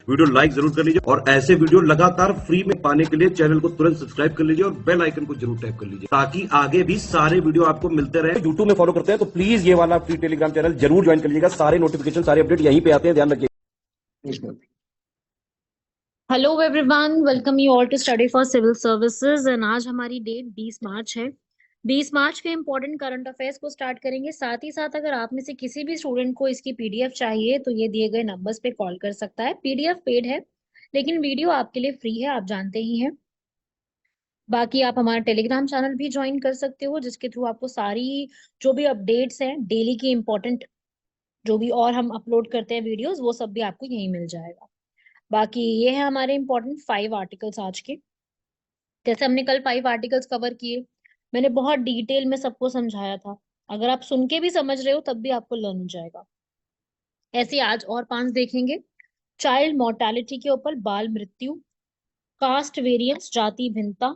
Video like जरूर कर लीजिए और ऐसे वीडियो लगातार फ्री में पाने के लिए चैनल को तुरंत सब्सक्राइब कर लीजिए और बेल आइकन को जरूर टैप कर लीजिए ताकि आगे भी सारे वीडियो आपको मिलते रहे। यूट्यूब में फॉलो करते हैं तो प्लीज ये वाला फ्री टेलीग्राम चैनल जरूर ज्वाइन कर लीजिएगा। सारे नोटिफिकेशन, सारे अपडेट यहीं पे आते हैं, ध्यान रखिए। Hello everyone, welcome you all to study for civil services. And आज हमारी डेट 20 मार्च है। 20 मार्च के इम्पोर्टेंट करंट अफेयर्स को स्टार्ट करेंगे। साथ ही साथ अगर आप में से किसी भी स्टूडेंट को इसकी पीडीएफ चाहिए तो ये दिए गए नंबर्स पे कॉल कर सकता है। पीडीएफ पेड है लेकिन वीडियो आपके लिए फ्री है, आप जानते ही हैं। बाकी आप हमारा टेलीग्राम चैनल भी ज्वाइन कर सकते हो जिसके थ्रू आपको सारी जो भी अपडेट्स हैं डेली की इम्पोर्टेंट जो भी और हम अपलोड करते हैं वीडियोस, वो सब भी आपको यहीं मिल जाएगा। बाकी ये है हमारे इम्पोर्टेंट 5 आर्टिकल्स आज के। जैसे हमने कल 5 आर्टिकल्स कवर किए, मैंने बहुत डिटेल में सबको समझाया था। अगर आप सुन के भी समझ रहे हो तब भी आपको लर्न हो जाएगा। ऐसे आज और 5 देखेंगे। चाइल्ड मोर्टेलिटी के ऊपर, बाल मृत्यु, कास्ट वेरिएंस जाति भिन्नता,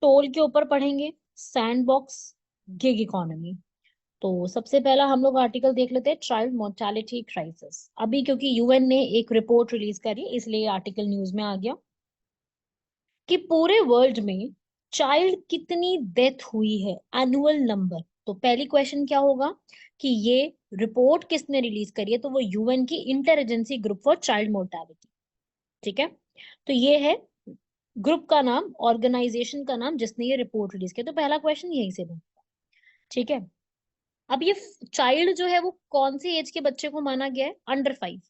टोल के ऊपर पढ़ेंगे, सैंडबॉक्स, गिग इकोनॉमी। तो सबसे पहला हम लोग आर्टिकल देख लेते हैं, चाइल्ड मोर्टेलिटी क्राइसिस। अभी क्योंकि यूएन ने एक रिपोर्ट रिलीज करी इसलिए आर्टिकल न्यूज में आ गया कि पूरे वर्ल्ड में चाइल्ड कितनी डेथ हुई है, एनुअल नंबर। तो पहली क्वेश्चन क्या होगा कि ये रिपोर्ट किसने रिलीज करी है, तो वो यूएन की inter agency group for child mortality. ठीक है, तो ये है ग्रुप का नाम, ऑर्गेनाइजेशन का नाम जिसने ये रिपोर्ट रिलीज किया। तो पहला क्वेश्चन यहीं से बनता है। ठीक है, अब ये चाइल्ड जो है वो कौन सी एज के बच्चे को माना गया है? अंडर 5,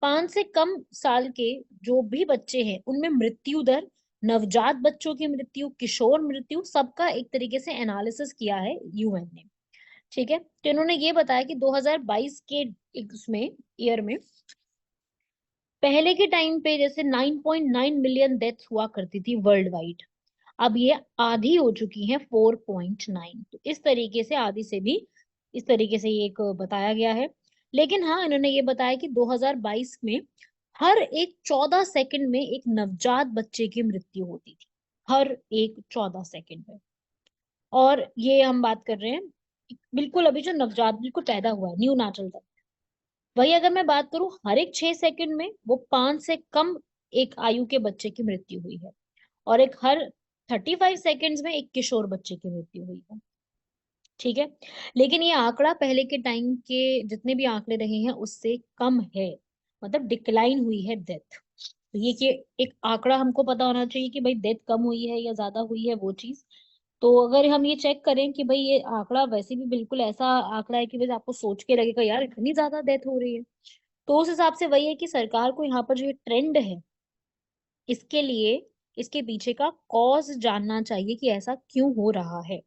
5 से कम साल के जो भी बच्चे हैं उनमें मृत्यु दर, नवजात बच्चों की मृत्यु, किशोर मृत्यु, सबका एक तरीके से एनालिसिस किया है यूएन ने। ठीक है, तो इन्होंने ये बताया कि 2022 के उसमें ईयर में पहले के टाइम पे जैसे 9.9 मिलियन डेथ हुआ करती थी वर्ल्ड वाइड, अब ये आधी हो चुकी है 4.9। तो इस तरीके से आधी से भी इस तरीके से ये एक बताया गया है। लेकिन हाँ, इन्होंने ये बताया कि 2022 में हर एक 14 सेकंड में एक नवजात बच्चे की मृत्यु होती थी, हर एक 14 सेकंड में। और ये हम बात कर रहे हैं बिल्कुल अभी जो नवजात बिल्कुल पैदा हुआ है, न्यू नेचुरल डेथ। वही अगर मैं बात करूं, हर एक 6 सेकंड में वो 5 से कम एक आयु के बच्चे की मृत्यु हुई है, और एक हर 35 सेकेंड्स में एक किशोर बच्चे की मृत्यु हुई है। ठीक है, लेकिन ये आंकड़ा पहले के टाइम के जितने भी आंकड़े रहे हैं उससे कम है, मतलब डिक्लाइन हुई है डेथ। तो ये कि एक आंकड़ा हमको पता होना चाहिए कि भाई डेथ कम हुई है या ज्यादा हुई है, वो चीज। तो अगर हम ये चेक करें कि भाई ये आंकड़ा वैसे भी बिल्कुल ऐसा आंकड़ा है कि भाई आपको सोच के लगेगा यार इतनी ज्यादा डेथ हो रही है, तो उस हिसाब से वही है कि सरकार को यहाँ पर जो ये ट्रेंड है इसके लिए इसके पीछे का कॉज जानना चाहिए कि ऐसा क्यों हो रहा है।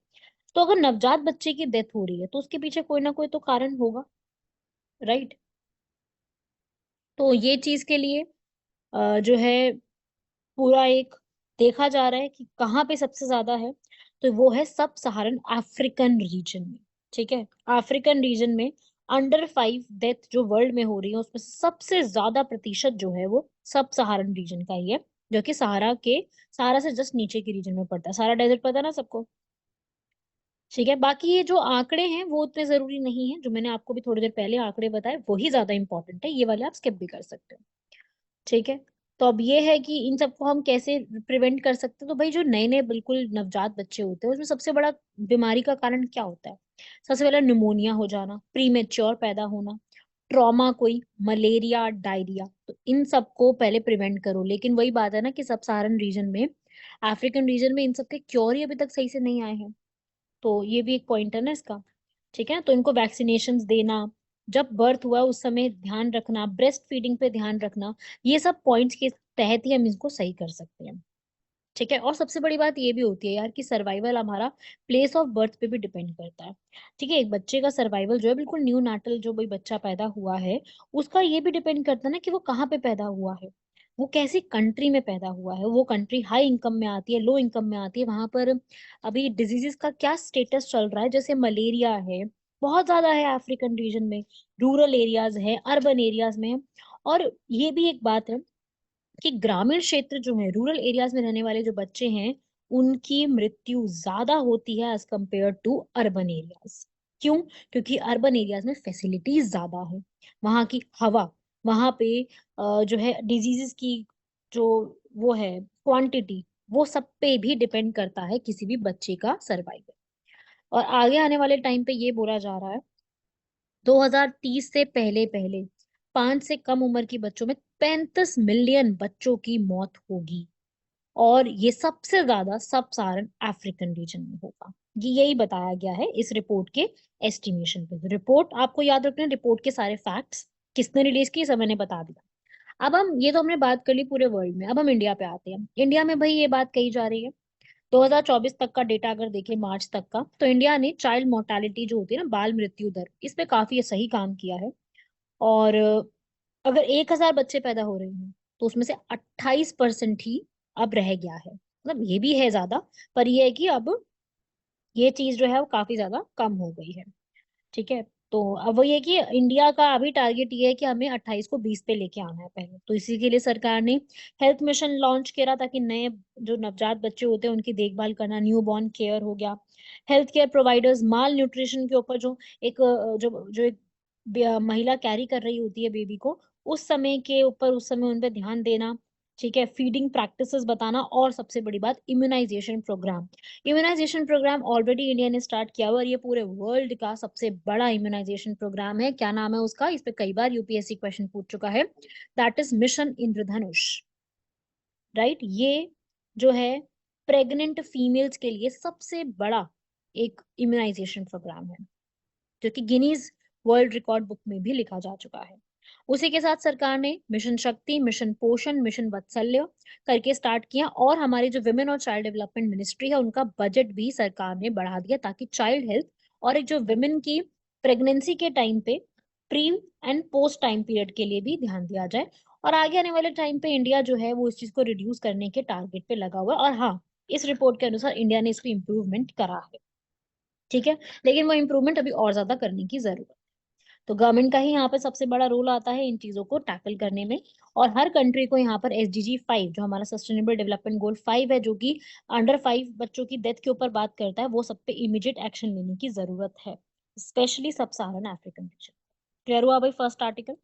तो अगर नवजात बच्चे की डेथ हो रही है तो उसके पीछे कोई ना कोई तो कारण होगा, राइट। तो ये चीज के लिए जो है पूरा एक देखा जा रहा है कि कहाँ पे सबसे ज्यादा है, तो वो है सब सहारन अफ्रीकन रीजन में। ठीक है, अफ्रीकन रीजन में अंडर 5 डेथ जो वर्ल्ड में हो रही है उसमें सबसे ज्यादा प्रतिशत जो है वो सब सहारन रीजन का ही है, जो कि सहारा से जस्ट नीचे के रीजन में पड़ता है। सारा डेजर्ट पता है ना सबको। ठीक है, बाकी ये जो आंकड़े हैं वो उतने जरूरी नहीं है, जो मैंने आपको भी थोड़ी देर पहले आंकड़े बताए वही ज्यादा इंपॉर्टेंट है, ये वाले आप स्किप भी कर सकते हो। ठीक है, तो अब ये है कि इन सबको हम कैसे प्रिवेंट कर सकते हैं। तो भाई जो नए नए बिल्कुल नवजात बच्चे होते हैं उसमें सबसे बड़ा बीमारी का कारण क्या होता है? सबसे पहले निमोनिया हो जाना, प्रीमेच्योर पैदा होना, ट्रॉमा, कोई मलेरिया, डायरिया। तो इन सबको पहले प्रिवेंट करो। लेकिन वही बात है ना कि सब सहारन रीजन में, अफ्रीकन रीजन में इन सबके क्योर ही अभी तक सही से नहीं आए हैं। तो ये भी एक पॉइंट है ना इसका। ठीक है, तो इनको वैक्सीनेशंस देना, जब बर्थ हुआ उस समय ध्यान रखना, ब्रेस्ट फीडिंग पे ध्यान रखना, ये सब पॉइंट्स के तहत ही हम इसको सही कर सकते हैं। ठीक है, और सबसे बड़ी बात ये भी होती है यार कि सर्वाइवल हमारा प्लेस ऑफ बर्थ पे भी डिपेंड करता है। ठीक है, एक बच्चे का सर्वाइवल जो है बिल्कुल न्यू नाटल जो भाई बच्चा पैदा हुआ है उसका ये भी डिपेंड करता है ना कि वो कहाँ पे पैदा हुआ है, वो कैसी कंट्री में पैदा हुआ है, वो कंट्री हाई इनकम में आती है, लो इनकम में आती है, वहां पर अभी डिजीजेस का क्या स्टेटस चल रहा है। जैसे मलेरिया है, बहुत ज्यादा है अफ्रीकन रीजन में, रूरल एरियाज है, अर्बन एरियाज में है। और ये भी एक बात है कि ग्रामीण क्षेत्र जो है, रूरल एरियाज में रहने वाले जो बच्चे हैं उनकी मृत्यु ज्यादा होती है as compared to urban areas. क्यों? क्योंकि अर्बन एरियाज में फैसिलिटीज ज्यादा है, वहाँ की हवा, वहां पे जो है डिजीजेस की जो वो है क्वांटिटी, वो सब पे भी डिपेंड करता है किसी भी बच्चे का सर्वाइवल। और आगे आने वाले टाइम पे ये बोला जा रहा है 2030 से पहले पहले 5 से कम उम्र की बच्चों में 35 मिलियन बच्चों की मौत होगी। और ये सबसे ज्यादा सब साहारन अफ्रीकन रीजन में होगा। ये यही बताया गया है इस रिपोर्ट के एस्टिमेशन पे। रिपोर्ट आपको याद रखना है, रिपोर्ट के सारे फैक्ट्स किसने रिलीज की, सब मैंने बता दिया। अब हम ये तो हमने बात कर ली पूरे वर्ल्ड में, अब हम इंडिया पे आते हैं। इंडिया में भाई ये बात कही जा रही है 2024 तक का डेटा अगर देखें, मार्च तक का, तो इंडिया ने चाइल्ड मोर्टेलिटी जो होती है ना, बाल मृत्यु दर, इस पे काफी सही काम किया है। और अगर 1,000 बच्चे पैदा हो रहे हैं तो उसमें से 28% ही अब रह गया है। मतलब ये भी है ज्यादा, पर ये है कि अब ये चीज जो है वो काफी ज्यादा कम हो गई है। ठीक है। तो अब वो ये कि इंडिया का अभी टारगेट ये है कि हमें 28 को 20 पे लेके आना है पहले। तो इसी के लिए सरकार ने हेल्थ मिशन लॉन्च करा, ताकि नए जो नवजात बच्चे होते हैं उनकी देखभाल करना, न्यू बॉर्न केयर हो गया, हेल्थ केयर प्रोवाइडर्स माल न्यूट्रिशन के ऊपर जो एक जो जो एक महिला कैरी कर रही होती है बेबी को, उस समय के ऊपर उस समय उन पे ध्यान देना। ठीक है। फीडिंग प्रैक्टिसेस बताना, और सबसे बड़ी बात immunization programme. Immunization programme already India ने स्टार्ट किया हुआ, और ये पूरे वर्ल्ड का सबसे बड़ा इम्यूनाइजेशन प्रोग्राम है। क्या नाम है उसका, इस पे कई बार यूपीएससी क्वेश्चन पूछ चुका है। That is mission Indradhanush. Right. ये जो है प्रेग्नेंट फीमेल्स के लिए सबसे बड़ा एक इम्यूनाइजेशन प्रोग्राम है, जो कि गिनीज वर्ल्ड रिकॉर्ड बुक में भी लिखा जा चुका है। उसी के साथ सरकार ने मिशन शक्ति, मिशन पोषण, मिशन वात्सल्य करके स्टार्ट किया। और हमारी जो विमेन और चाइल्ड डेवलपमेंट मिनिस्ट्री है, उनका बजट भी सरकार ने बढ़ा दिया, ताकि चाइल्ड हेल्थ और एक जो विमेन की प्रेगनेंसी के टाइम पे, pre and post time period के लिए भी ध्यान दिया जाए। और आगे आने वाले टाइम पे इंडिया जो है वो इस चीज को रिड्यूस करने के टारगेट पे लगा हुआ है। और हाँ, इस रिपोर्ट के अनुसार इंडिया ने इसको इम्प्रूवमेंट करा है। ठीक है। लेकिन वो इम्प्रूवमेंट अभी और ज्यादा करने की जरूरत है। तो गवर्नमेंट का ही यहाँ पे सबसे बड़ा रोल आता है इन चीजों को टैकल करने में। और हर कंट्री को यहाँ पर SDG 5, जो हमारा सस्टेनेबल डेवलपमेंट गोल 5 है, जो कि अंडर 5 बच्चों की डेथ के ऊपर बात करता है, वो सब पे इमीडिएट एक्शन लेने की जरूरत है, स्पेशली सब साहारन अफ्रीकन रीजन। क्लियर हुआ भाई फर्स्ट आर्टिकल।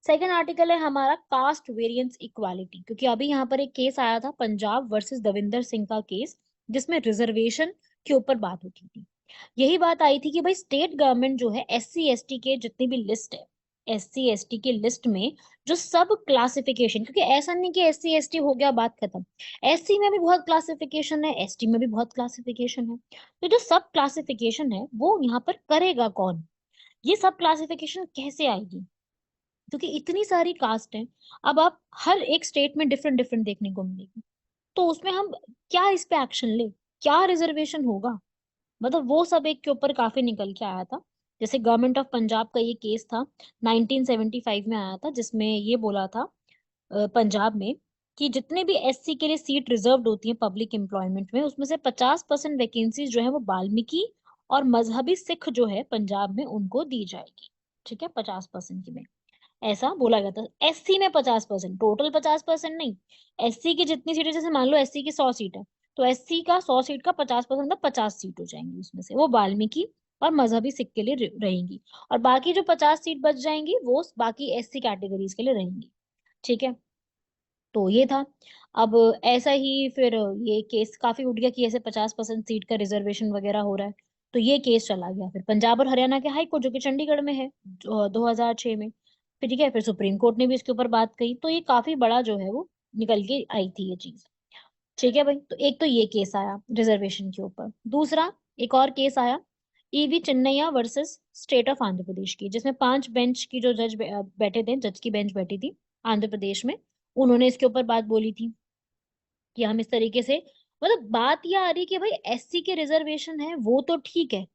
सेकंड आर्टिकल है हमारा कास्ट वेरिएंस इक्वालिटी। क्योंकि अभी यहाँ पर एक केस आया था, पंजाब वर्सेस दविंदर सिंह का केस, जिसमें रिजर्वेशन के ऊपर बात होती थी। यही बात आई थी कि भाई स्टेट गवर्नमेंट जो है SC ST के जितनी भी लिस्ट है, SC ST की लिस्ट में जो सब क्लासिफिकेशन, क्योंकि ऐसा नहीं कि SC ST हो गया बात खत्म, SC में भी बहुत क्लासिफिकेशन है, ST में भी बहुत क्लासिफिकेशन है। तो जो सब क्लासिफिकेशन है वो यहाँ पर करेगा कौन, ये सब क्लासिफिकेशन कैसे आएगी, क्योंकि इतनी सारी कास्ट है। अब आप हर एक स्टेट में डिफरेंट डिफरेंट देखने को मिलेगी, तो उसमें हम क्या इस पे एक्शन ले, क्या रिजर्वेशन होगा, मतलब वो सब एक के ऊपर काफी निकल के आया था। जैसे गवर्नमेंट ऑफ पंजाब का ये केस था, 1975 में आया था, जिसमें ये बोला था पंजाब में कि जितने भी SC के लिए सीट रिजर्व्ड होती है पब्लिक एम्प्लॉयमेंट में, उसमें से 50% वैकेंसीज जो है वो वाल्मीकि और मजहबी सिख जो है पंजाब में उनको दी जाएगी। ठीक है, 50% की में ऐसा बोला गया था। SC में 50%, टोटल 50% नहीं। SC की जितनी सीटें, जैसे मान लो SC की 100 सीट है, तो SC का 100 सीट का 50%, मतलब 50 सीट हो जाएंगी, उसमें से वो वाल्मीकि और मजहबी सिख के लिए रहेंगी। और बाकी जो 50 सीट बच जाएंगी वो बाकी SC कैटेगरीज के लिए रहेंगी। ठीक है। तो ये था। अब ऐसा ही फिर ये केस काफी उठ गया कि ऐसे 50% सीट का रिजर्वेशन वगैरह हो रहा है। तो ये केस चला गया फिर पंजाब और हरियाणा के हाई कोर्ट, जो कि चंडीगढ़ में है, 2006 में। फिर ठीक है, फिर सुप्रीम कोर्ट ने भी इसके ऊपर बात कही, तो ये काफी बड़ा जो है वो निकल के आई थी ये चीज। ठीक है भाई। तो एक तो ये केस आया रिजर्वेशन के ऊपर। दूसरा एक और केस आया, EV Chinnaiah versus state of Andhra Pradesh की, जिसमें 5 बेंच की जो जज बैठे थे, जज की बेंच बैठी थी आंध्र प्रदेश में। उन्होंने इसके ऊपर बात बोली थी कि हम इस तरीके से, मतलब बात यह आ रही कि भाई SC के रिजर्वेशन है वो तो ठीक है,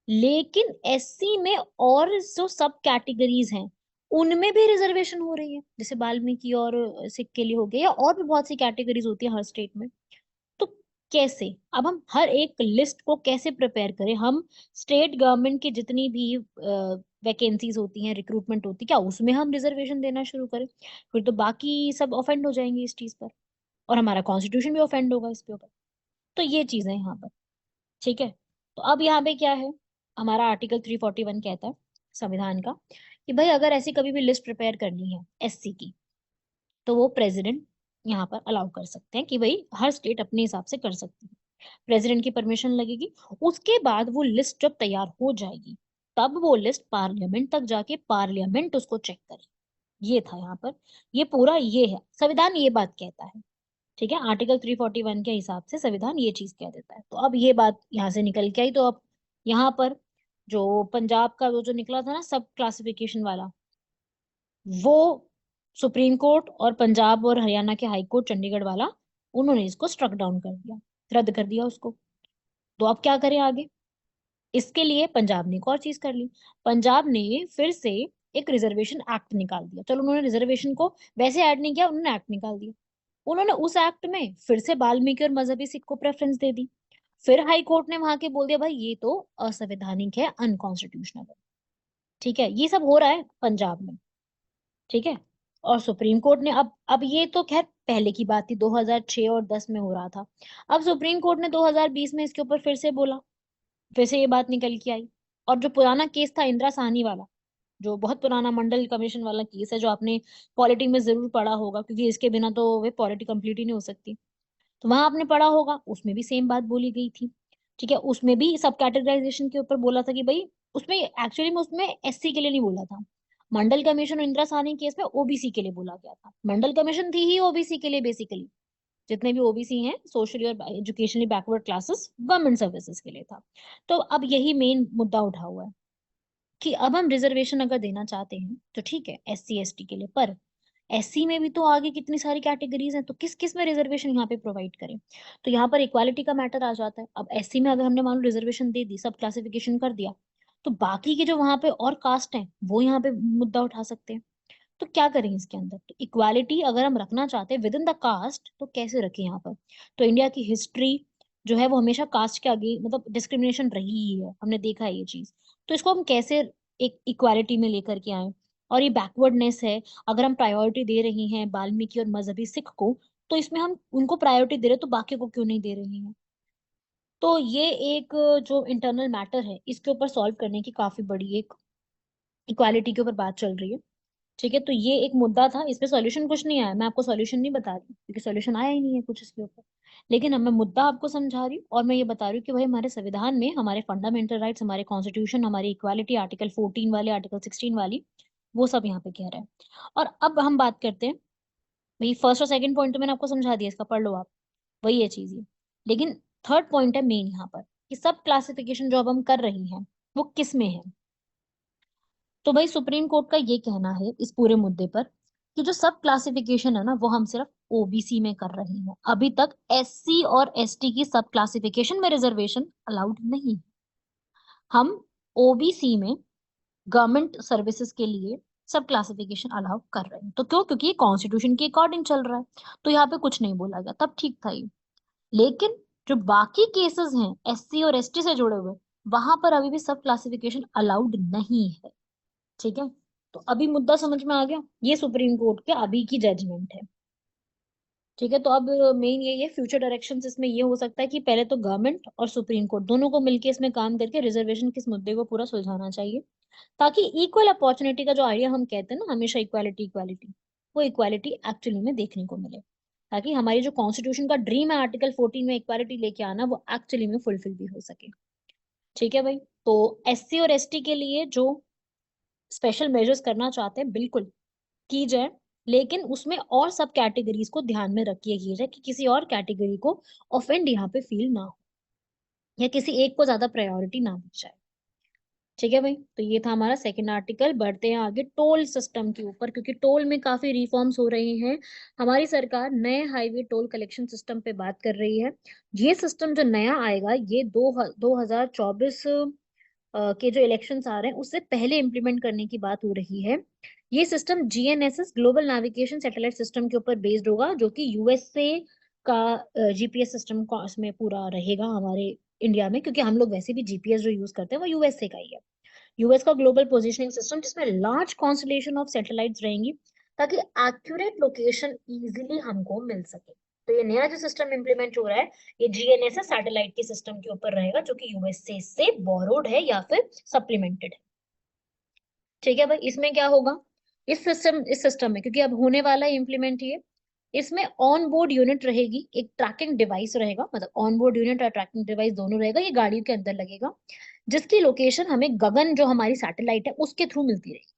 लेकिन SC में और जो सब कैटेगरीज हैं उनमें भी रिजर्वेशन हो रही है, जैसे वाल्मीकि और सिख के लिए हो गया, या और भी बहुत सी कैटेगरीज होती है हर स्टेट में। तो कैसे, अब हम हर एक लिस्ट को कैसे प्रिपेयर करें, हम स्टेट गवर्नमेंट की जितनी भी वैकेंसीज होती हैं, रिक्रूटमेंट होती है, क्या उसमें हम रिजर्वेशन देना शुरू करें? फिर तो बाकी सब ऑफेंड हो जाएंगे इस चीज पर, और हमारा कॉन्स्टिट्यूशन भी ऑफेंड होगा इसके ऊपर। तो ये चीज है यहाँ पर। ठीक है। तो अब यहाँ पे क्या है, हमारा आर्टिकल 341 कहता है संविधान का कि भाई अगर ऐसी कभी भी लिस्ट प्रिपेयर करनी है एससी की, तो वो प्रेसिडेंट यहाँ पर अलाउ कर सकते हैं कि भाई हर स्टेट अपने हिसाब से कर सकती है। प्रेसिडेंट की परमिशन लगेगी। उसके बाद वो लिस्ट जब तैयार हो जाएगी, तब वो लिस्ट पार्लियामेंट तक जाके पार्लियामेंट उसको चेक करे। ये था यहाँ पर, ये पूरा ये है, संविधान ये बात कहता है। ठीक है, आर्टिकल 341 के हिसाब से संविधान ये चीज कह देता है। तो अब ये बात यहाँ से निकल के आई। तो अब यहाँ पर जो पंजाब का वो जो निकला था ना सब क्लासिफिकेशन वाला, वो सुप्रीम कोर्ट और पंजाब और हरियाणा के हाई कोर्ट चंडीगढ़ वाला, उन्होंने इसको स्ट्रक डाउन कर दिया, रद्द कर दिया उसको। तो अब क्या करें आगे? इसके लिए पंजाब ने एक और चीज कर ली। पंजाब ने फिर से एक रिजर्वेशन एक्ट निकाल दिया। चलो, उन्होंने रिजर्वेशन को वैसे ऐड नहीं किया, उन्होंने एक्ट निकाल दिया। उन्होंने उस एक्ट में फिर से वाल्मीकि और मजहबी सिख को प्रेफरेंस दे दी। फिर हाई कोर्ट ने वहां के बोल दिया भाई ये तो असंवैधानिक है, अनकॉन्स्टिट्यूशनल है। ठीक है, ये सब हो रहा है पंजाब में। ठीक है, और सुप्रीम कोर्ट ने अब ये तो खैर पहले की बात थी, 2006 और 10 में हो रहा था। अब सुप्रीम कोर्ट ने 2020 में इसके ऊपर फिर से बोला, फिर से ये बात निकल के आई। और जो पुराना केस था इंदिरा साहनी वाला, जो बहुत पुराना मंडल कमीशन वाला केस है, जो आपने पॉलिटी में जरूर पढ़ा होगा, क्योंकि इसके बिना तो वे पॉलिटी कंप्लीट ही नहीं हो सकती, तो वहां आपने पढ़ा होगा, उसमें भी सेम बात बोली गई थी। ठीक है, उसमें भी सब कैटेगराइजेशन के ऊपर बोला था कि भाई, उसमें एक्चुअली में उसमें एससी के लिए नहीं बोला था। मंडल कमीशन और इंदिरा साहनी केस में ओबीसी के लिए बोला गया था। मंडल कमीशन थी ही ओबीसी के लिए बेसिकली, जितने भी ओबीसी हैं, सोशली और educationally backward classes, government services के लिए था। तो अब यही मेन मुद्दा उठा हुआ है कि अब हम रिजर्वेशन अगर देना चाहते हैं तो ठीक है एससी एसटी के लिए, पर एससी में भी तो आगे कितनी सारी कैटेगरीज हैं, तो किस किस में रिजर्वेशन यहाँ पे प्रोवाइड करें? तो यहाँ पर इक्वालिटी का मैटर आ जाता है। अब एससी में अगर हमने मान लो रिजर्वेशन दे दी, सब क्लासिफिकेशन कर दिया, तो बाकी के जो वहां पे और कास्ट हैं वो यहाँ पे मुद्दा उठा सकते हैं। तो क्या करें इसके अंदर? तो इक्वालिटी अगर हम रखना चाहते हैं विद इन द कास्ट, तो कैसे रखें यहाँ पर? तो इंडिया की हिस्ट्री जो है वो हमेशा कास्ट के आगे मतलब डिस्क्रिमिनेशन रही ही है, हमने देखा है ये चीज। तो इसको हम कैसे एक इक्वालिटी में लेकर के आए? और ये बैकवर्डनेस है, अगर हम प्रायोरिटी दे रही हैं वाल्मीकि और मजहबी सिख को, तो इसमें हम उनको प्रायोरिटी दे रहे हैं, तो बाकी को क्यों नहीं दे रही हैं? तो ये एक जो इंटरनल मैटर है, इसके ऊपर सॉल्व करने की काफी बड़ी एक इक्वालिटी के ऊपर बात चल रही है। ठीक है, तो ये एक मुद्दा था, इस पे सॉल्यूशन कुछ नहीं आया। मैं आपको सॉल्यूशन नहीं बता रही क्योंकि सॉल्यूशन आया ही नहीं है कुछ इसके ऊपर। लेकिन अब मैं मुद्दा आपको समझा रही हूँ, और मैं ये बता रही हूँ कि भाई हमारे संविधान में हमारे फंडामेंटल राइट्स, हमारे कॉन्स्टिट्यूशन, हमारी इक्वालिटी, आर्टिकल 14 वाले, आर्टिकल 16 वाली, वो सब यहाँ पे कह रहा है। और अब हम बात करते हैं, भाई फर्स्ट और सेकंड पॉइंट तो मैंने आपको समझा दिया, इसका पढ़ लो आप, वही है चीज ये। लेकिन थर्ड पॉइंट है मेन यहाँ पर, कि सब क्लासिफिकेशन जो अब हम कर रही हैं वो किस में है। तो भाई सुप्रीम कोर्ट का ये कहना है इस पूरे मुद्दे पर कि जो सब क्लासिफिकेशन है ना, वो हम सिर्फ ओबीसी में कर रहे हैं। अभी तक एससी और एसटी की सब क्लासिफिकेशन में रिजर्वेशन अलाउड नहीं है। हम ओबीसी में गवर्नमेंट सर्विसेज के लिए सब क्लासिफिकेशन अलाउ कर रहे हैं। तो क्यों? क्योंकि ये कॉन्स्टिट्यूशन के अकॉर्डिंग चल रहा है, तो यहाँ पे कुछ नहीं बोला गया, तब ठीक था ये। लेकिन जो बाकी केसेस हैं एससी और एसटी से जुड़े हुए, वहां पर अभी भी सब क्लासिफिकेशन अलाउड नहीं है। ठीक है, तो अभी मुद्दा समझ में आ गया, ये सुप्रीम कोर्ट के अभी की जजमेंट है। ठीक है, तो अब मेन यही है, फ्यूचर डायरेक्शंस इसमें ये हो सकता है कि पहले तो गवर्नमेंट और सुप्रीम कोर्ट दोनों को मिलकर इसमें काम करके रिजर्वेशन किस मुद्दे को पूरा सुलझाना चाहिए, ताकि इक्वल अपॉर्चुनिटी का जो आइडिया हम कहते हैं ना हमेशा, इक्वालिटी इक्वालिटी, वो इक्वालिटी एक्चुअली में देखने को मिले, ताकि हमारी जो कॉन्स्टिट्यूशन का ड्रीम है आर्टिकल 14 में इक्वालिटी लेके आना, वो एक्चुअली में फुलफिल भी हो सके। ठीक है भाई, तो एससी और एसटी के लिए जो स्पेशल मेजर्स करना चाहते हैं, बिल्कुल की जाए, लेकिन उसमें और सब कैटेगरीज को ध्यान में रखिए, की जाए कि किसी और कैटेगरी को ऑफेंड यहाँ पे फील ना हो, या किसी एक को ज्यादा प्रायोरिटी ना दी जाए। ठीक है भाई, तो ये था हमारा सेकंड आर्टिकल। बढ़ते हैं आगे टोल सिस्टम के ऊपर, क्योंकि टोल में काफी रिफॉर्म्स हो रहे हैं। हमारी सरकार नए हाईवे टोल कलेक्शन सिस्टम पे बात कर रही है। ये सिस्टम जो नया आएगा, ये 2024 के जो इलेक्शंस आ रहे हैं उससे पहले इम्प्लीमेंट करने की बात हो रही है। ये system GNSS global navigation satellite system के ऊपर बेस्ड होगा, जो कि यूएसए का जीपीएस सिस्टम का इसमें पूरा रहेगा हमारे इंडिया में, क्योंकि हम लोग वैसे भी जीपीएस जो यूज करते हैं वो यूएसए का ही है। यूएस का ग्लोबल पोजिशनिंग सिस्टम, जिसमें लार्ज कॉन्स्टलेशन ऑफ सैटेलाइट्स रहेंगी, ताकि एक्यूरेट लोकेशन इजीली हमको मिल सके। तो ये नया जो सिस्टम इंप्लीमेंट हो रहा है, ये जीएनएसएस सैटेलाइट के सिस्टम के ऊपर रहेगा, जो कि यूएसए से बोरोड है या फिर सप्लीमेंटेड है। ठीक है भाई, इसमें क्या होगा, इस सिस्टम में, क्योंकि अब होने वाला है इम्प्लीमेंट ये, इसमें ऑन बोर्ड यूनिट रहेगी, एक ट्रैकिंग डिवाइस रहेगा, मतलब ऑन बोर्ड यूनिट और ट्रैकिंग डिवाइस दोनों रहेगा, ये गाड़ियों के अंदर लगेगा, जिसकी लोकेशन हमें गगन, जो हमारी सैटेलाइट है, उसके थ्रू मिलती रहेगी।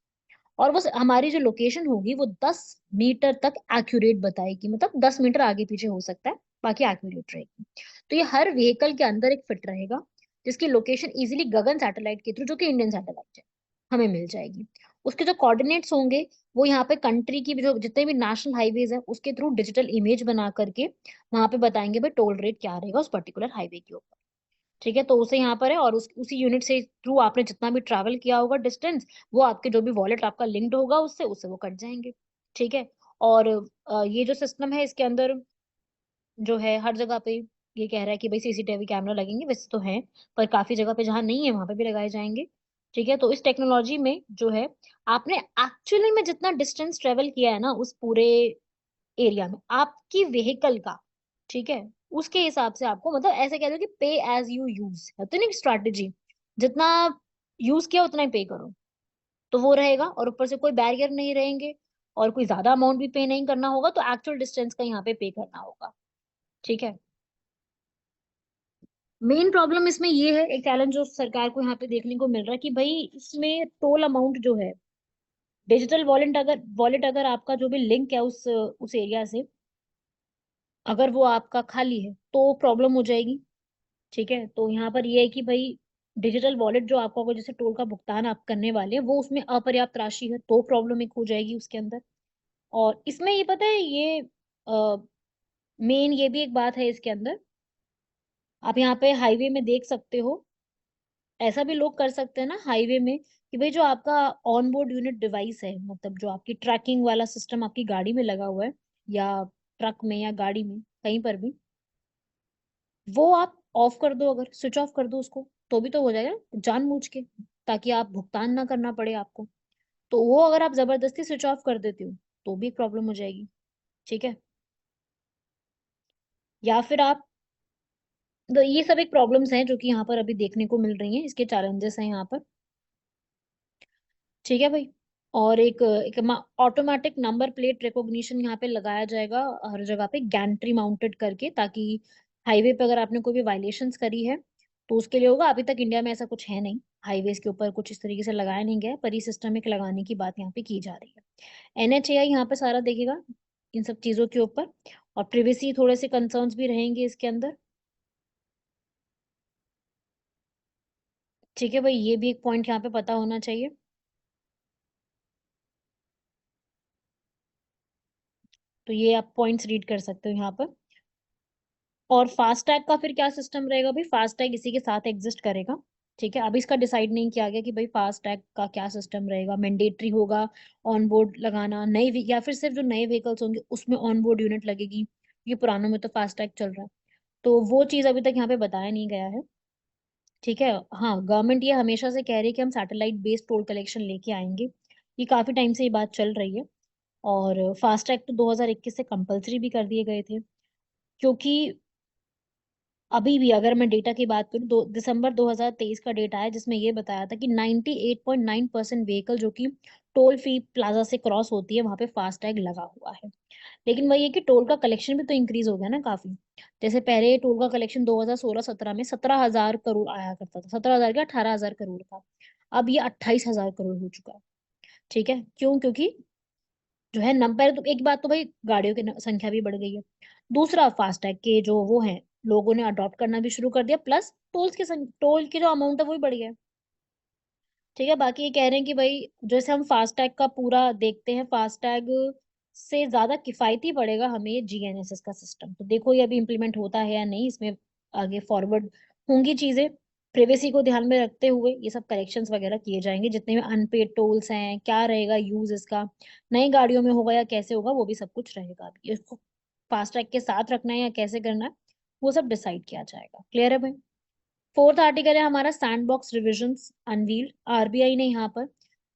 और वो हमारी जो लोकेशन होगी वो 10 मीटर तक एक्यूरेट बताएगी, मतलब 10 मीटर आगे पीछे हो सकता है, बाकी एक्यूरेट रहेगी। तो ये हर व्हीकल के अंदर एक फिट रहेगा, जिसकी लोकेशन इजीली गगन सैटेलाइट के थ्रू, जो कि इंडियन सैटेलाइट है, हमें मिल जाएगी। उसके जो कोऑर्डिनेट्स होंगे, वो यहाँ पे कंट्री की जो जितने भी नेशनल हाईवेज है उसके थ्रू डिजिटल इमेज बना करके वहां पे बताएंगे भाई टोल रेट क्या रहेगा उस पर्टिकुलर हाईवे के ऊपर। ठीक है, तो उसे यहाँ पर है, और उसी यूनिट से थ्रू आपने जितना भी ट्रैवल किया होगा डिस्टेंस, वो आपके जो भी वॉलेट आपका लिंक्ड होगा उससे उससे वो कट जाएंगे। ठीक है। और ये जो सिस्टम है इसके अंदर जो है हर जगह पे ये कह रहा है कि भाई सीसीटीवी कैमरा लगेंगे, वैसे तो है, पर काफी जगह पे जहाँ नहीं है वहां पे भी लगाए जाएंगे। ठीक है, तो इस टेक्नोलॉजी में जो है, आपने एक्चुअली में जितना डिस्टेंस ट्रेवल किया है ना उस पूरे एरिया में आपकी व्हीकल का, ठीक है, उसके हिसाब से आपको, मतलब ऐसे कह लो कि पे एज यू यूज है तो नहीं स्ट्रैटेजी, जितना यूज किया उतना ही पे करो, तो वो रहेगा। और ऊपर से कोई बैरियर नहीं रहेंगे, और कोई ज्यादा अमाउंट भी पे नहीं करना होगा, तो एक्चुअल डिस्टेंस का यहाँ पे करना होगा। ठीक है। मेन प्रॉब्लम इसमें ये है, एक चैलेंज जो सरकार को यहाँ पे देखने को मिल रहा है, कि भाई इसमें टोल अमाउंट जो है, डिजिटल वॉलेट अगर आपका जो भी लिंक है उस एरिया से, अगर वो आपका खाली है तो प्रॉब्लम हो जाएगी। ठीक है, तो यहाँ पर ये है कि भाई डिजिटल वॉलेट जो आपका होगा, जैसे टोल का भुगतान आप करने वाले हैं, वो उसमें अपर्याप्त राशि है तो प्रॉब्लम एक हो जाएगी उसके अंदर। और इसमें ये पता है, ये मेन ये भी एक बात है इसके अंदर, आप यहाँ पे हाईवे में देख सकते हो, ऐसा भी लोग कर सकते हैं ना हाईवे में, कि भाई जो आपका ऑन बोर्ड यूनिट डिवाइस है, मतलब जो आपकी ट्रैकिंग वाला सिस्टम आपकी गाड़ी में लगा हुआ है, या ट्रक में या गाड़ी में कहीं पर भी, वो आप ऑफ कर दो, अगर स्विच ऑफ कर दो उसको, तो भी तो हो जाएगा जानबूझ के, ताकि आप भुगतान ना करना पड़े आपको। तो वो अगर आप जबरदस्ती स्विच ऑफ कर देते हो तो भी प्रॉब्लम हो जाएगी। ठीक है। या फिर आप, तो ये सब एक प्रॉब्लम्स हैं जो कि यहाँ पर अभी देखने को मिल रही हैं, इसके चैलेंजेस हैं यहाँ पर। ठीक है भाई। और एक ऑटोमेटिक नंबर प्लेट रिकॉग्निशन यहाँ पे लगाया जाएगा हर जगह पे, गैंट्री माउंटेड करके, ताकि हाईवे पे अगर आपने कोई भी वायलेशंस करी है तो उसके लिए होगा। अभी तक इंडिया में ऐसा कुछ है नहीं, हाईवेज के ऊपर कुछ इस तरीके से लगाया नहीं गया है, पर ये सिस्टम एक लगाने की बात यहाँ पे की जा रही है। एनएचएआई यहाँ पे सारा देखेगा इन सब चीजों के ऊपर, और प्रिवेसी थोड़े से कंसर्न्स भी रहेंगे इसके अंदर। ठीक है भाई, ये भी एक पॉइंट यहाँ पे पता होना चाहिए। तो ये आप पॉइंट्स रीड कर सकते हो यहाँ पर। और फास्टैग का फिर क्या सिस्टम रहेगा भाई, फास्टैग इसी के साथ एग्जिस्ट करेगा। ठीक है, अभी इसका डिसाइड नहीं किया गया कि भाई फास्टैग का क्या सिस्टम रहेगा, मैंडेटरी होगा ऑन बोर्ड लगाना या फिर सिर्फ जो नए व्हीकल्स होंगे उसमें ऑन बोर्ड यूनिट लगेगी, ये पुरानों में तो फास्टैग चल रहा है। तो वो चीज अभी तक यहाँ पे बताया नहीं गया है। ठीक है। हाँ, गवर्नमेंट ये हमेशा से कह रही है कि हम सैटेलाइट बेस्ड टोल कलेक्शन लेके आएंगे, ये काफी टाइम से ये बात चल रही है। और फास्टैग तो 2021 से कंपलसरी भी कर दिए गए थे, क्योंकि अभी भी अगर मैं डेटा की बात करूं, दिसंबर 2023 का डेटा है जिसमें ये बताया था कि 98.9% व्हीकल जो कि टोल फ्री प्लाजा से क्रॉस होती है वहां पे फास्टैग लगा हुआ है। लेकिन वही है कि टोल का कलेक्शन भी तो इंक्रीज हो गया ना काफी। जैसे पहले टोल का कलेक्शन 2016-17 में 17,000 करोड़ आया करता था, 17,000 क्या 18,000 करोड़ का, अब ये 28,000 करोड़ हो चुका है। ठीक है, क्यों? क्योंकि जो है नंबर, तो एक बात तो भाई गाड़ियों की संख्या भी बढ़ गई है, दूसरा फास्टैग के जो वो है, लोगों ने अडॉप्ट करना भी शुरू कर दिया, प्लस टोल की जो अमाउंट है वो भी बढ़ गया है। ठीक है, बाकी ये कह रहे हैं कि भाई जैसे हम फास्टैग का पूरा देखते हैं, फास्टैग से ज्यादा किफायती पड़ेगा हमें ये जीएनएसएस का सिस्टम, तो देखो ये अभी इम्प्लीमेंट होता है या नहीं, इसमें आगे फॉरवर्ड होंगी चीजें। प्रिवेसी को ध्यान में रखते हुए ये सब करेक्शंस वगैरह किए जाएंगे, जितने भी अनपेड टोल्स हैं, क्या रहेगा यूज इसका, नई गाड़ियों में होगा या कैसे होगा, वो भी सब कुछ रहेगा। अभी इसको फास्टैग के साथ रखना है या कैसे करना है, वो सब डिसाइड किया जाएगा। क्लियर है भाई? फोर्थ आर्टिकल है हमारा सैंडबॉक्स रिविजन्स अनवील्ड। आरबीआई ने यहाँ पर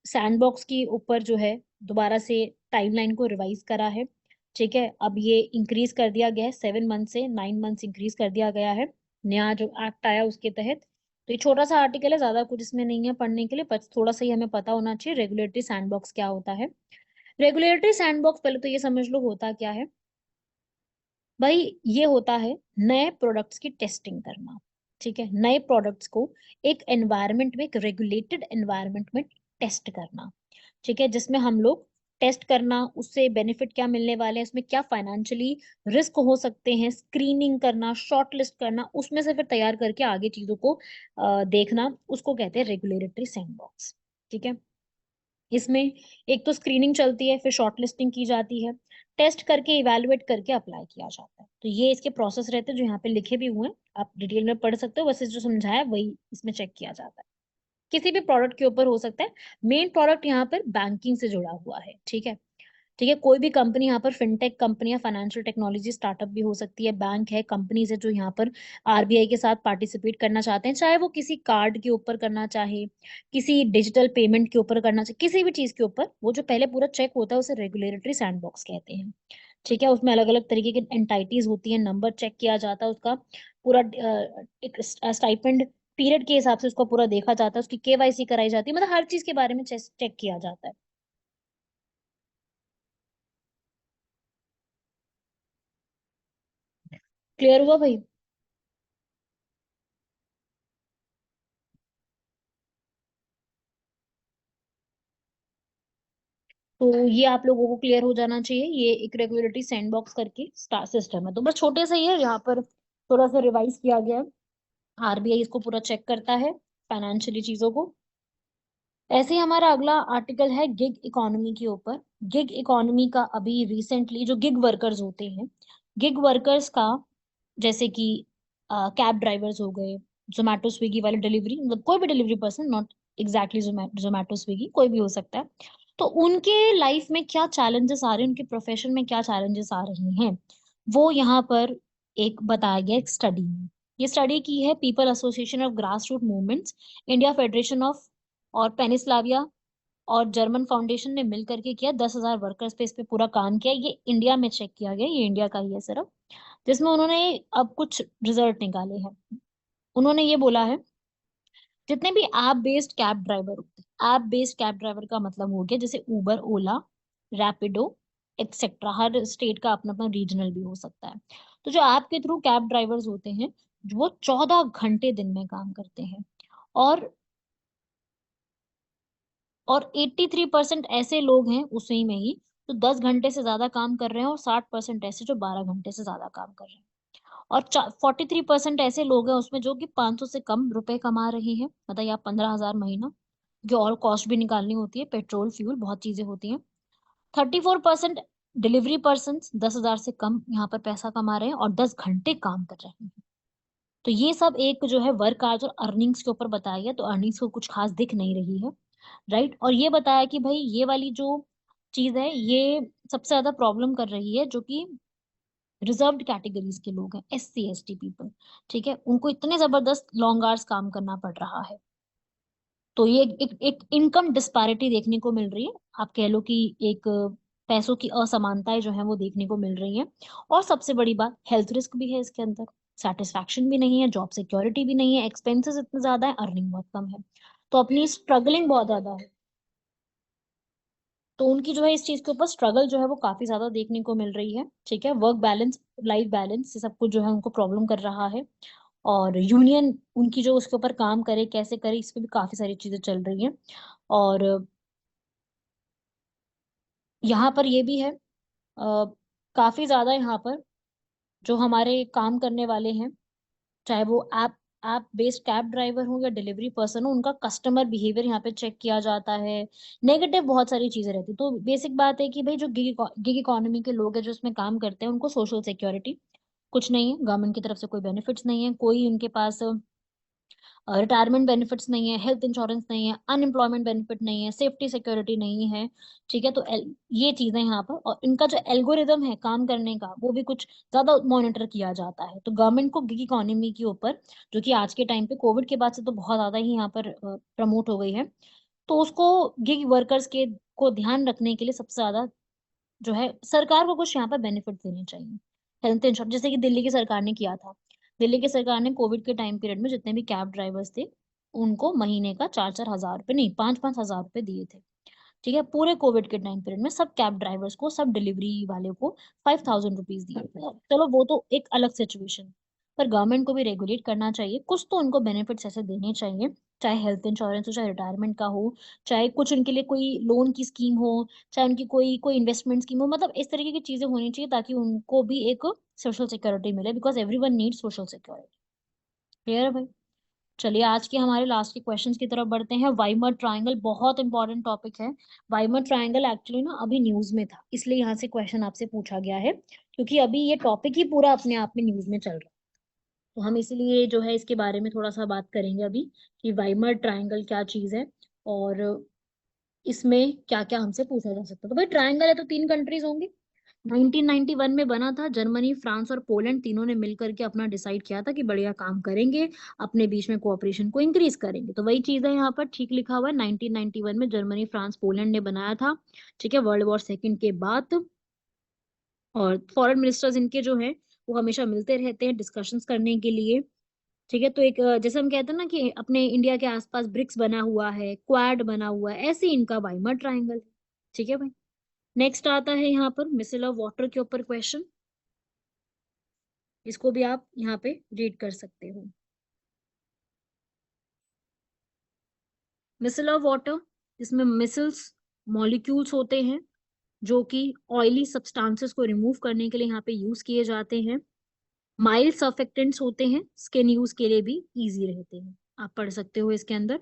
सैंडबॉक्स के ऊपर जो है दोबारा से टाइमलाइन को रिवाइज करा है। ठीक है, अब ये इंक्रीज कर दिया गया है, 7 मंथ से 9 मंथ्स इंक्रीज कर दिया गया है, नया जो एक्ट आया उसके तहत। तो ये छोटा सा आर्टिकल है, ज्यादा कुछ इसमें नहीं है पढ़ने के लिए, बस थोड़ा सा ही हमें पता होना चाहिए रेगुलेटरी सैंडबॉक्स क्या होता है। रेगुलेटरी सैंडबॉक्स पहले तो ये समझ लो होता क्या है। भाई ये होता है नए प्रोडक्ट्स की टेस्टिंग करना। ठीक है, नए प्रोडक्ट्स को एक एनवायरनमेंट में, एक रेगुलेटेड एनवायरनमेंट में टेस्ट करना। ठीक है, जिसमें हम लोग टेस्ट करना, उससे बेनिफिट क्या मिलने वाले हैं, उसमें क्या फाइनेंशियली रिस्क हो सकते हैं, स्क्रीनिंग करना, शॉर्ट लिस्ट करना, उसमें से फिर तैयार करके आगे चीजों को देखना, उसको कहते हैं रेगुलेटरी सैंडबॉक्स। ठीक है, इसमें एक तो स्क्रीनिंग चलती है, फिर शॉर्ट लिस्टिंग की जाती है, टेस्ट करके इवेलुएट करके अप्लाई किया जाता है। तो ये इसके प्रोसेस रहते हैं जो यहाँ पे लिखे भी हुए हैं, आप डिटेल में पढ़ सकते हो, वैसे जो समझाया है वही इसमें चेक किया जाता है। किसी भी प्रोडक्ट के ऊपर हो सकता है, मेन प्रोडक्ट यहाँ पर बैंकिंग से जुड़ा हुआ है। ठीक है, ठीक है, कोई भी कंपनी यहाँ पर फिनटेक कंपनी या फाइनेंशियल टेक्नोलॉजी स्टार्टअप भी हो सकती है, बैंक है, कंपनीज है जो यहाँ पर आरबीआई के साथ पार्टिसिपेट करना चाहते हैं, चाहे वो किसी कार्ड के ऊपर करना चाहे, किसी डिजिटल पेमेंट के ऊपर करना चाहे, किसी भी चीज के ऊपर, वो जो पहले पूरा चेक होता है उसे रेगुलेटरी सैंडबॉक्स कहते हैं। ठीक है, उसमें अलग अलग तरीके की एंटाइटीज होती हैं, नंबर चेक किया जाता है उसका पूरा, एक स्टाइपेंड पीरियड के हिसाब से उसको पूरा देखा जाता है, उसकी केवाईसी कराई जाती है, मतलब हर चीज के बारे में चेक किया जाता है। क्लियर हुआ भाई? तो ये आप लोगों को क्लियर हो जाना चाहिए, ये एक रेगुलेटरी सैंडबॉक्स करके सिस्टम है, तो बस छोटे से ही है, यहाँ पर थोड़ा सा रिवाइज किया गया है। आरबीआई इसको पूरा चेक करता है, फाइनेंशियली चीजों को। ऐसे ही हमारा अगला आर्टिकल है गिग इकोनॉमी के ऊपर। गिग इकोनॉमी का अभी रिसेंटली जो गिग वर्कर्स होते हैं, गिग वर्कर्स का, जैसे कि कैब ड्राइवर्स हो गए, जोमेटो स्विगी वाले डिलीवरी, मतलब कोई भी delivery person, not exactly Zomato Swiggy, कोई भी हो सकता है। तो उनके लाइफ में क्या चैलेंजेस आ रहे हैं, उनके प्रोफेशन में क्या चैलेंजेस आ रही हैं, वो यहाँ पर एक बताया गया एक स्टडी में। ये स्टडी की है people association of grass root movements, India federation of, और पेनिस्लाविया और जर्मन फाउंडेशन ने मिल करके किया। 10,000 वर्कर्स पे इस पे पूरा काम किया, ये इंडिया में चेक किया गया, ये इंडिया का ही है सिर्फ, जिसमें उन्होंने अब कुछ रिजल्ट निकाले हैं। उन्होंने ये बोला है, जितने भी ऐप बेस्ड कैब ड्राइवर होते हैं, ऐप बेस्ड कैब ड्राइवर का मतलब हो गया जैसे उबर, ओला, रैपिडो, एक्सेट्रा, हर स्टेट का अपना अपना रीजनल भी हो सकता है। तो जो ऐप के थ्रू कैब ड्राइवर्स होते हैं, वो 14 घंटे दिन में काम करते हैं, और 83% ऐसे लोग हैं उसी में ही जो 10 घंटे से ज्यादा काम कर रहे हैं, और 60% ऐसे जो 12 घंटे से ज्यादा काम कर रहे हैं, और 43% ऐसे लोग हैं उसमें जो कि 500 से कम रुपए कमा रहे हैं, मतलब आप 15,000 महीना, जो और कॉस्ट भी निकालनी होती है, पेट्रोल फ्यूल बहुत चीजें होती हैं। 34% डिलीवरी पर्सन 10,000 से कम यहाँ पर पैसा कमा रहे हैं और 10 घंटे काम कर रहे हैं। तो ये सब एक जो है वर्क आवर्स और अर्निंग्स के ऊपर बताया गया, तो अर्निंग्स को कुछ खास दिख नहीं रही है, राइट। और ये बताया कि भाई ये वाली जो चीज है, ये सबसे ज्यादा प्रॉब्लम कर रही है जो कि रिजर्व्ड कैटेगरीज के लोग हैं, SC ST पीपल। ठीक है, उनको इतने जबरदस्त लॉन्ग आवर्स काम करना पड़ रहा है। तो ये एक इनकम डिस्पैरिटी देखने को मिल रही है, आप कह लो कि एक पैसों की असमानताएं जो है वो देखने को मिल रही हैं। और सबसे बड़ी बात, हेल्थ रिस्क भी है इसके अंदर, सेटिस्फैक्शन भी नहीं है, जॉब सिक्योरिटी भी नहीं है, एक्सपेंसेस इतने ज्यादा है, अर्निंग बहुत कम है, तो अपनी स्ट्रगलिंग बहुत ज्यादा है। तो उनकी जो है इस चीज के ऊपर स्ट्रगल जो है वो काफी ज्यादा देखने को मिल रही है। ठीक है, वर्क बैलेंस, लाइफ बैलेंस, ये सब कुछ जो है उनको प्रॉब्लम कर रहा है। और यूनियन उनकी जो उसके ऊपर काम करे, कैसे करे, इस पे भी काफी सारी चीजें चल रही हैं। और यहाँ पर ये भी है, काफी ज्यादा यहाँ पर जो हमारे काम करने वाले हैं, चाहे वो app app based cab driver हो या डिलीवरी पर्सन हो, उनका कस्टमर बिहेवियर यहाँ पे चेक किया जाता है। नेगेटिव बहुत सारी चीजें रहती, तो बेसिक बात है कि भाई जो गिग इकोनॉमी के लोग हैं जो इसमें काम करते हैं, उनको सोशल सिक्योरिटी कुछ नहीं है, गवर्नमेंट की तरफ से कोई बेनिफिट्स नहीं है, कोई उनके पास रिटायरमेंट बेनिफिट्स नहीं है, हेल्थ इंश्योरेंस नहीं है, अनएम्प्लॉयमेंट बेनिफिट नहीं है, सेफ्टी सिक्योरिटी नहीं है। ठीक है, तो ये चीजें यहाँ पर, और इनका जो एल्गोरिदम है काम करने का वो भी कुछ ज्यादा मॉनिटर किया जाता है। तो गवर्नमेंट को गिग इकोनॉमी के ऊपर, जो कि आज के टाइम पे कोविड के बाद से तो बहुत ज्यादा ही यहाँ पर प्रमोट हो गई है, तो उसको गिग वर्कर्स के को ध्यान रखने के लिए सबसे ज्यादा जो है सरकार को कुछ यहाँ पर बेनिफिट देने चाहिए। हेल्थ इंश्योरेंस, जैसे कि दिल्ली की सरकार ने किया था, दिल्ली की सरकार ने कोविड के टाइम पीरियड में जितने भी कैब ड्राइवर्स थे उनको महीने का 4-4 हज़ार रुपये नहीं 5-5 हज़ार रुपये दिए थे। ठीक है, पूरे कोविड के टाइम पीरियड में सब कैब ड्राइवर्स को, सब डिलीवरी वाले को 5,000 रुपीज दिए थे। चलो वो तो एक अलग सिचुएशन, पर गवर्नमेंट को भी रेगुलेट करना चाहिए, कुछ तो उनको बेनिफिट्स ऐसे देने चाहिए, चाहे हेल्थ इंश्योरेंस हो, चाहे रिटायरमेंट का हो, चाहे कुछ उनके लिए कोई लोन की स्कीम हो, चाहे उनकी कोई कोई इन्वेस्टमेंट स्कीम हो, मतलब इस तरीके की चीजें होनी चाहिए ताकि उनको भी एक सोशल सिक्योरिटी मिले, because everyone needs social security. Clear है भाई? चलिए आज के हमारे लास्ट के क्वेश्चंस की तरफ बढ़ते हैं। वाइमर ट्रायंगल बहुत इंपॉर्टेंट टॉपिक है। वाइमर ट्रायंगल एक्चुअली ना अभी न्यूज में था, इसलिए यहाँ से क्वेश्चन आपसे पूछा गया है, क्योंकि अभी ये टॉपिक ही पूरा अपने आप में न्यूज में चल रहा है। तो हम इसीलिए जो है इसके बारे में थोड़ा सा बात करेंगे अभी, कि वाइमर ट्रायंगल क्या चीज है और इसमें क्या क्या हमसे पूछा जा सकता है। तो भाई ट्रायंगल है तो 3 कंट्रीज होंगी। 1991 में बना था, जर्मनी, फ्रांस और पोलैंड तीनों ने मिलकर के अपना डिसाइड किया था कि बढ़िया काम करेंगे, अपने बीच में कोऑपरेशन को इंक्रीज करेंगे। तो वही चीज है यहाँ पर, ठीक लिखा हुआ है, 1991 में जर्मनी, फ्रांस, पोलैंड ने बनाया था। ठीक है, वर्ल्ड वॉर सेकंड के बाद। और फॉरेन मिनिस्टर्स इनके जो है वो हमेशा मिलते रहते हैं डिस्कशंस करने के लिए। ठीक है, तो एक जैसे हम कहते हैं ना कि अपने इंडिया के आसपास ब्रिक्स बना हुआ है, क्वाड बना हुआ है, ऐसे ही इनका वाइमर ट्राइंगल। ठीक है भाई, नेक्स्ट आता है यहाँ पर मिसल ऑफ वाटर के ऊपर क्वेश्चन। इसको भी आप यहाँ पे रीड कर सकते हो। मिसल ऑफ वाटर, इसमें मिसल्स मॉलिक्यूल्स होते हैं जो कि ऑयली सब्सटेंसेस को रिमूव करने के लिए यहाँ पे यूज किए जाते हैं। माइल्ड सर्फेक्टेंट्स होते हैं, स्किन यूज के लिए भी इजी रहते हैं, आप पढ़ सकते हो इसके अंदर।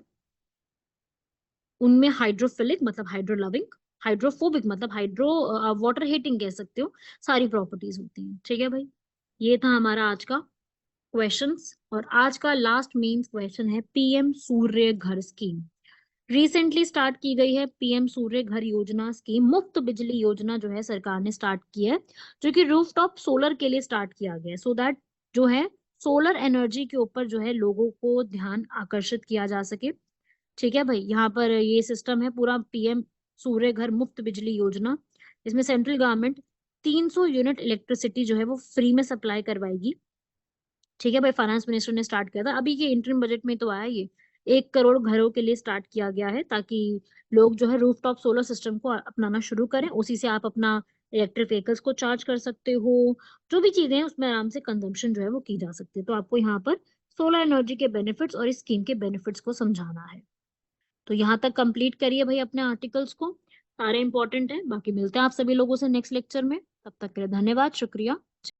उनमें हाइड्रोफिलिक मतलब हाइड्रो लविंग, हाइड्रोफोबिक मतलब हाइड्रो वाटर हीटिंग कह सकते हो, सारी प्रॉपर्टीज होती हैं। ठीक है भाई, ये था हमारा आज का क्वेश्चंस। और आज का लास्ट मेन क्वेश्चन है पीएम सूर्य घर स्कीम। रिसेंटली स्टार्ट की गई है पीएम सूर्य घर योजना स्कीम, मुफ्त बिजली योजना जो है सरकार ने स्टार्ट की है, जो कि रूफटॉप सोलर के लिए स्टार्ट किया गया है, सो दैट जो है सोलर एनर्जी के ऊपर जो है लोगों को ध्यान आकर्षित किया जा सके। ठीक है भाई, यहाँ पर ये सिस्टम है पूरा पीएम सूर्य घर मुफ्त बिजली योजना। इसमें सेंट्रल गवर्नमेंट 300 यूनिट इलेक्ट्रिसिटी जो है वो फ्री में सप्लाई करवाएगी। ठीक है भाई, फाइनेंस मिनिस्टर ने स्टार्ट किया था, अभी के इंटरिम बजट में तो आया ये। 1 करोड़ घरों के लिए स्टार्ट किया गया है ताकि लोग जो है रूफटॉप सोलर सिस्टम को अपनाना शुरू करें, उसी से आप अपना इलेक्ट्रिक व्हीकल्स को चार्ज कर सकते हो, जो भी चीजें हैं उसमें आराम से कंजम्पशन जो है वो की जा सकती है। तो आपको यहाँ पर सोलर एनर्जी के बेनिफिट्स और इस स्कीम के बेनिफिट्स को समझाना है। तो यहाँ तक कंप्लीट करिए भाई अपने आर्टिकल्स को, सारे इंपॉर्टेंट है। बाकी मिलते हैं आप सभी लोगों से नेक्स्ट लेक्चर में, तब तक के लिए धन्यवाद, शुक्रिया।